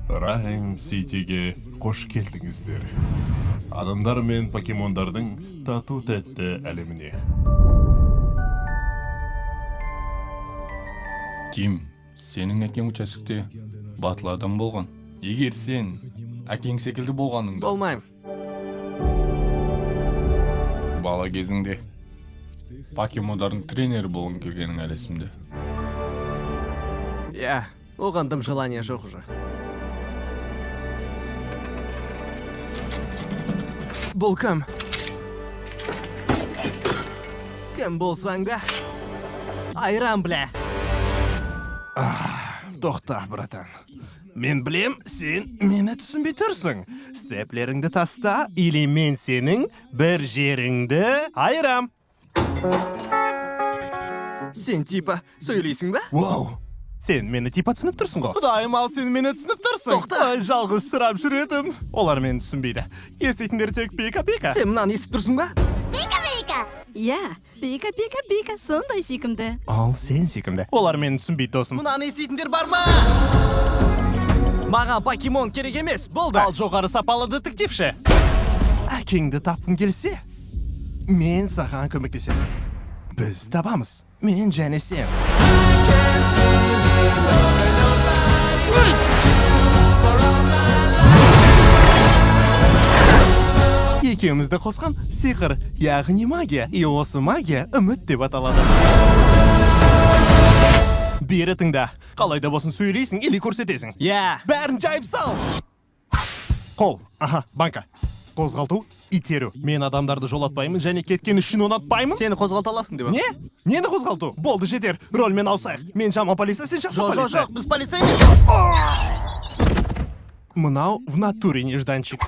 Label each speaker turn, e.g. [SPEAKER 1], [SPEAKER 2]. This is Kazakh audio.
[SPEAKER 1] Райм Ситиге қош келдіңіздер. Адамдар мен покемондардың тату тәтті әлеміне.
[SPEAKER 2] Ким, сенің әкең участокте батыл адам болған. Егер сен әкең секілді болғаныңда,
[SPEAKER 3] Болмайм.
[SPEAKER 2] бала кезіңде покемондардың тренері болғың келгенің әлі есімде.
[SPEAKER 3] Я, оған дым желания жоқ уже. Бұл кім? Кім болсаң да? Айран, бля. Тоқта, братан. Мен білем, сен мені түсінбей тұрсың. Степлеріңді таста, или мен сенің бір жеріңді айрам. Сен типа сөйлейсің ба?
[SPEAKER 1] Вау! Сен мені типа түсініп тұрсың ғой?
[SPEAKER 3] Құдайым ал, сен мені түсініп тұрсың. Тоқта.
[SPEAKER 1] Жалғыз сұрап жүретім. Олар мені түсінбейді. Естейтіндер тек пика-пика.
[SPEAKER 3] Сен мұнан естіп тұрсың ба?
[SPEAKER 4] Пика-пика.
[SPEAKER 5] Я, пика-пика-пика, сондай сүйкімді.
[SPEAKER 1] Ал сен секімді. Олар мені түсінбейді досым.
[SPEAKER 3] Мұнан естейтіндер бар ма? Маған покемон керек емес, болды.
[SPEAKER 1] Ал жоғары сапалы детективші. Әкеңді тапқың келсе, мен саған көмектесем. Біз табамыз. Мен және сен. Екеумізді қосқан сиқыр, яғни магия. И осы магия үміт деп аталады. Бері тыңда. Қалайда болсын сөйлейсің или көрсетесің.
[SPEAKER 3] Я.
[SPEAKER 1] Бәрін жайып сал. Қол, банка. Қозғалту, итеру. Мен адамдарды жолатпаймын және кеткен үшін ұнатпаймын.
[SPEAKER 3] Сені қозғалта аласың деп.
[SPEAKER 1] Не? Нені қозғалту? Болды, жетер. Рольмен ауысайық. Мен жама полиция, сен жақсы полиция.
[SPEAKER 3] Жоқ, біз полиция емес.
[SPEAKER 1] Мынау в натуре нежданчик.